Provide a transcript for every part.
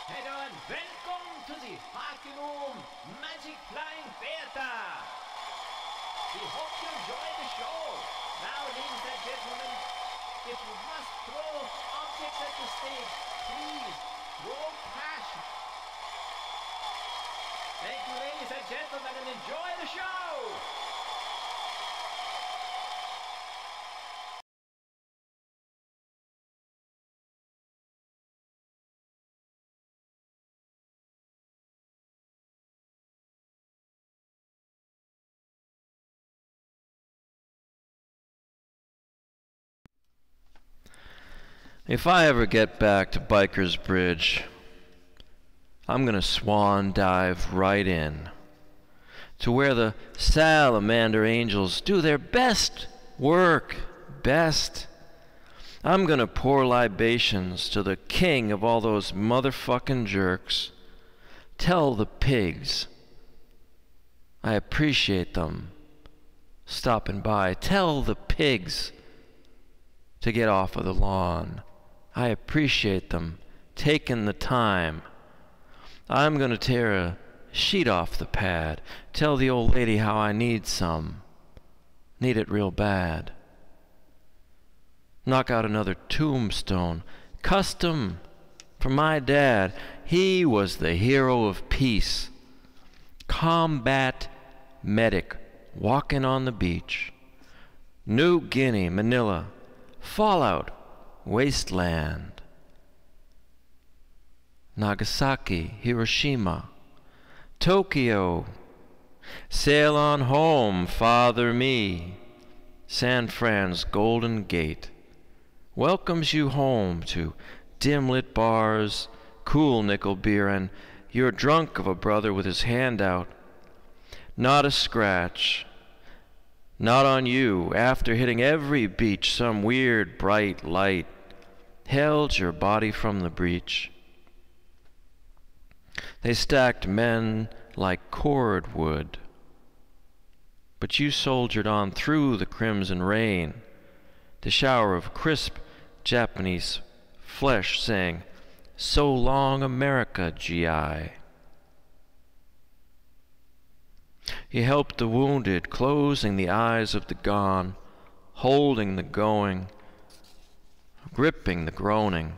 Hej då and welcome to the Harkenum Magic Flying Theater. We hope you enjoy the show. Now, ladies and gentlemen, if you must throw objects at the stage, please throw cash. Thank you, ladies and gentlemen, and enjoy the show. If I ever get back to BIKER'S Bridge, I'm gonna swan dive right in to where the salamander angels do their best work, best. I'm gonna pour libations to the king of all those motherfucking jerks. Tell the pigs I appreciate them stopping by. Tell the pigs to get off of the lawn. I appreciate them taking the time. I'm going to tear a sheet off the pad. Tell the old lady how I need some. Need it real bad. Knock out another tombstone. Custom for my dad. He was the hero of peace. Combat medic walking on the beach. New Guinea, Manila. Fallout. Wasteland. Nagasaki, Hiroshima, Tokyo. Sail on home, father me. San Fran's Golden Gate welcomes you home to dim-lit bars, cool nickel beer, and your drunk of a brother with his hand out. Not a scratch. Not on you. After hitting every beach, some weird bright light held your body from the breach. They stacked men like cordwood, but you soldiered on through the crimson rain, the shower of crisp Japanese flesh saying, "So long, America, GI." You helped the wounded, closing the eyes of the gone, holding the going, gripping the groaning.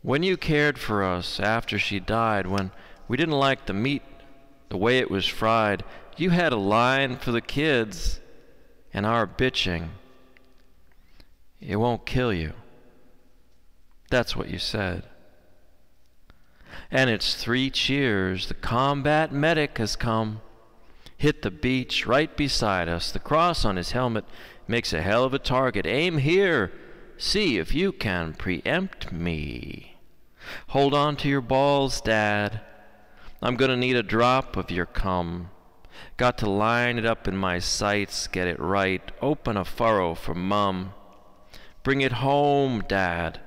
When you cared for us after she died, when we didn't like the meat the way it was fried, you had a line for the kids and our bitching. It won't kill you. That's what you said. And it's 3 cheers. The combat medic has come. Hit the beach right beside us. The cross on his helmet makes a hell of a target. Aim here. See if you can preempt me. Hold on to your balls, Dad. I'm gonna need a drop of your cum. Got to line it up in my sights, get it right. Open a furrow for Mum. Bring it home, Dad.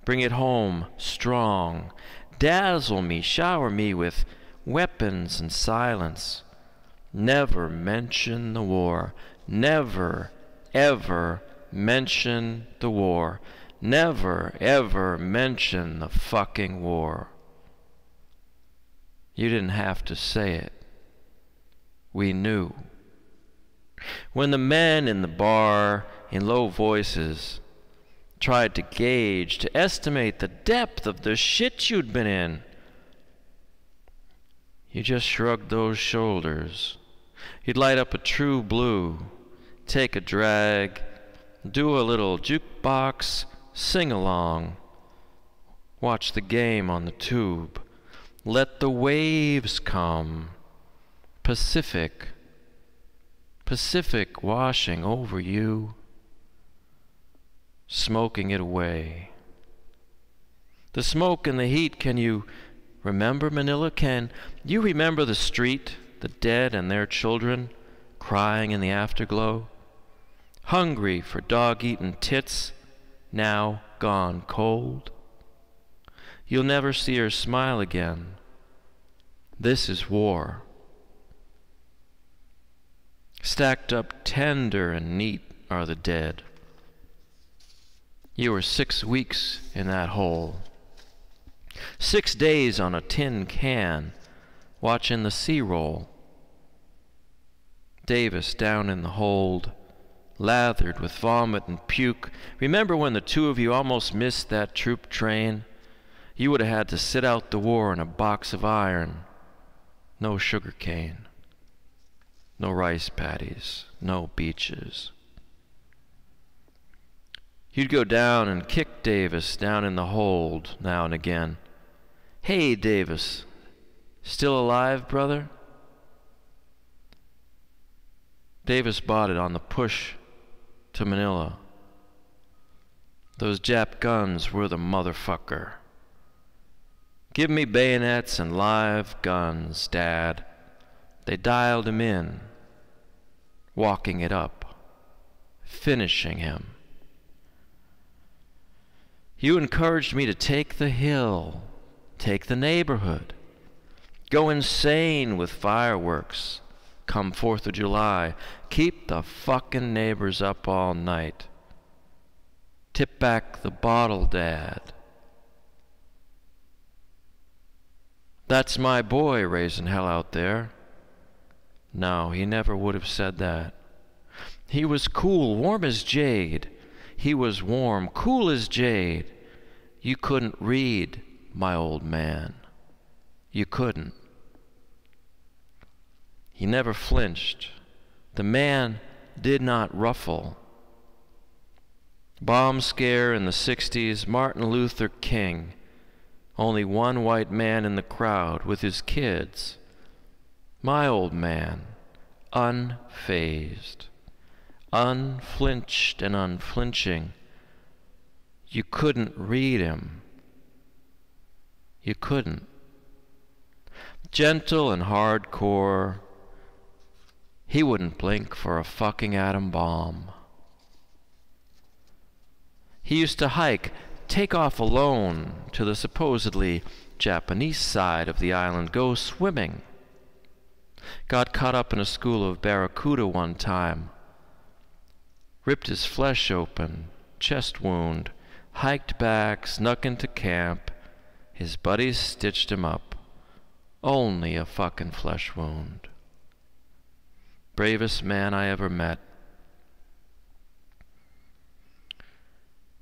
Bring it home strong. Dazzle me, shower me with weapons and silence. Never mention the war. Never, ever mention the war. Never, ever mention the fucking war. You didn't have to say it. We knew. When the men in the bar, in low voices, tried to gauge, to estimate the depth of the shit you'd been in, you just shrugged those shoulders. You'd light up a true blue, take a drag, do a little jukebox, sing along, watch the game on the tube, let the waves come, Pacific, Pacific washing over you, smoking it away. The smoke and the heat, can you remember Manila? Can you remember the street, the dead and their children crying in the afterglow? Hungry for dog-eaten tits, now gone cold. You'll never see her smile again. This is war. Stacked up tender and neat are the dead. You were 6 weeks in that hole. 6 days on a tin can, watching the sea roll. Davis down in the hold, lathered with vomit and puke. Remember when the two of you almost missed that troop train? You would have had to sit out the war in a box of iron. No sugar cane. No rice paddies. No beaches. You'd go down and kick Davis down in the hold now and again. Hey, Davis, still alive, brother? Davis bought it on the push to Manila. Those Jap guns were the motherfucker. Give me bayonets and live guns, Dad. They dialed him in, walking it up, finishing him. You encouraged me to take the hill, take the neighborhood, go insane with fireworks come 4th of July, keep the fucking neighbors up all night. Tip back the bottle, Dad. That's my boy raising hell out there. No, he never would have said that. He was cool, warm as jade. He was warm, cool as jade. You couldn't read, my old man. You couldn't. He never flinched. The man did not ruffle. Bomb scare in the 60s, Martin Luther King. Only one white man in the crowd with his kids. My old man, unfazed, unflinched and unflinching. You couldn't read him. You couldn't. Gentle and hardcore. He wouldn't blink for a fucking atom bomb. He used to hike, take off alone to the supposedly Japanese side of the island, go swimming. Got caught up in a school of barracuda one time. Ripped his flesh open, chest wound, hiked back, snuck into camp. His buddies stitched him up. Only a fucking flesh wound. Bravest man I ever met.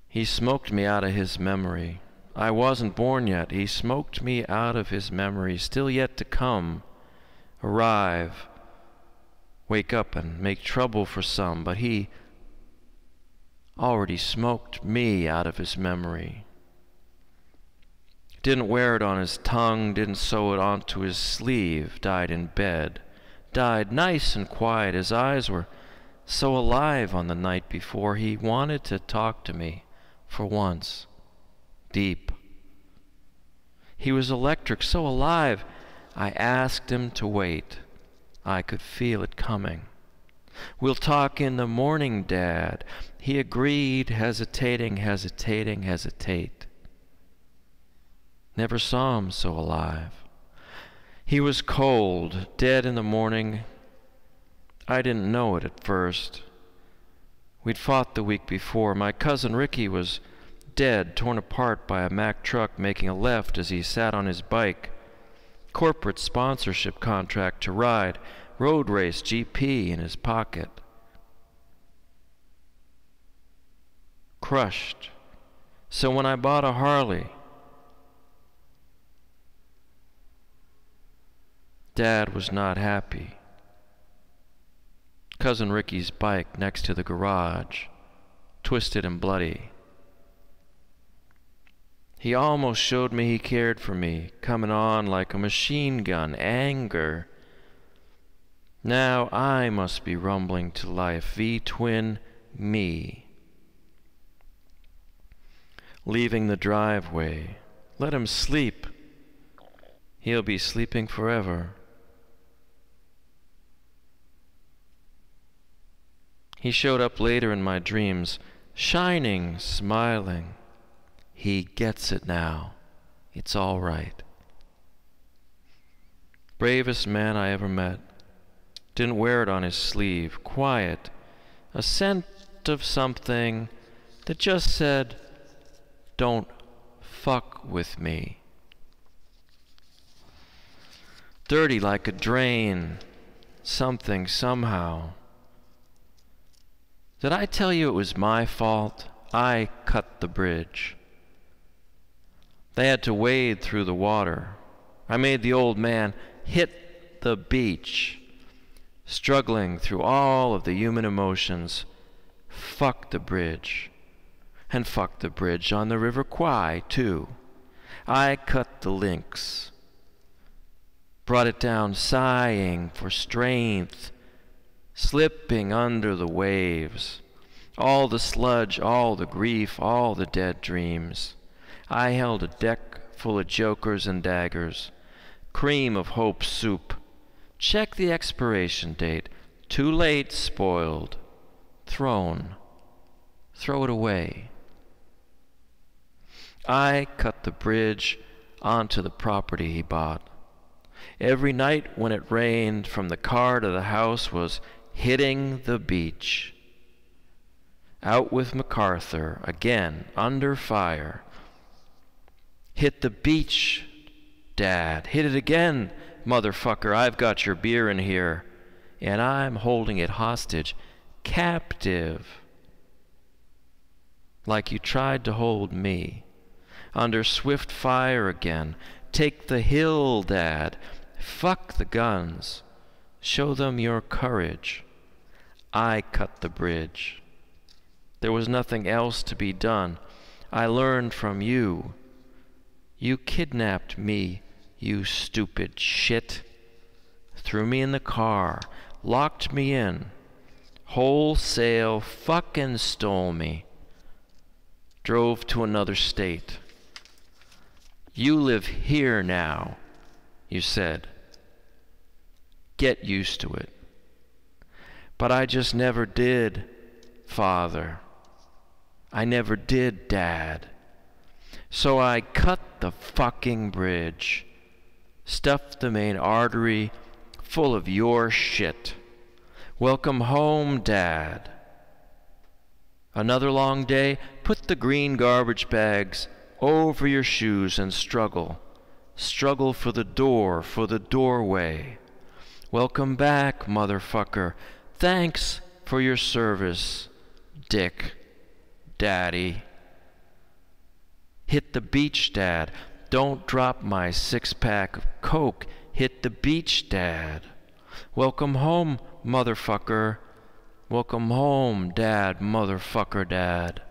He smoked me out of his memory. I wasn't born yet. He smoked me out of his memory, still yet to come. Arrive, wake up and make trouble for some, but he already smoked me out of his memory. Didn't wear it on his tongue, didn't sew it onto his sleeve, died in bed, died nice and quiet. His eyes were so alive on the night before. He wanted to talk to me for once, deep. He was electric, so alive. I asked him to wait. I could feel it coming. We'll talk in the morning, Dad. He agreed, hesitating, hesitate. Never saw him so alive. He was cold, dead in the morning. I didn't know it at first. We'd fought the week before. My cousin Ricky was dead, torn apart by a Mack truck making a left as he sat on his bike. Corporate sponsorship contract to ride, road race GP in his pocket. Crushed. So when I bought a Harley, Dad was not happy. Cousin Ricky's bike next to the garage, twisted and bloody. He almost showed me he cared for me, coming on like a machine gun, anger. Now I must be rumbling to life, V-twin me. Leaving the driveway, let him sleep. He'll be sleeping forever. He showed up later in my dreams, shining, smiling. He gets it now. It's all right. Bravest man I ever met. Didn't wear it on his sleeve. Quiet. A scent of something that just said, "Don't fuck with me." Dirty like a drain, something, somehow. Did I tell you it was my fault? I cut the bridge. They had to wade through the water. I made the old man hit the beach, struggling through all of the human emotions. Fuck the bridge. And fuck the bridge on the River Kwai, too. I cut the links. Brought it down sighing for strength, slipping under the waves. All the sludge, all the grief, all the dead dreams. I held a deck full of jokers and daggers, cream of hope soup. Check the expiration date. Too late, spoiled. Thrown. Throw it away. I cut the bridge onto the property he bought. Every night when it rained, from the car to the house was hitting the beach. Out with MacArthur, again, under fire. Hit the beach, Dad. Hit it again, motherfucker. I've got your beer in here, and I'm holding it hostage, captive. Like you tried to hold me. Under swift fire again. Take the hill, Dad. Fuck the guns. Show them your courage. I cut the bridge. There was nothing else to be done. I learned from you. You kidnapped me, you stupid shit. Threw me in the car, locked me in. Wholesale fucking stole me. Drove to another state. You live here now, you said. Get used to it. But I just never did, Father. I never did, Dad. So I cut the fucking bridge, stuffed the main artery full of your shit. Welcome home, Dad. Another long day, put the green garbage bags over your shoes and struggle. Struggle for the door, for the doorway. Welcome back, motherfucker. Thanks for your service, Dick, Daddy. Hit the beach, Dad. Don't drop my 6-pack of Coke. Hit the beach, Dad. Welcome home, motherfucker. Welcome home, Dad, motherfucker, Dad.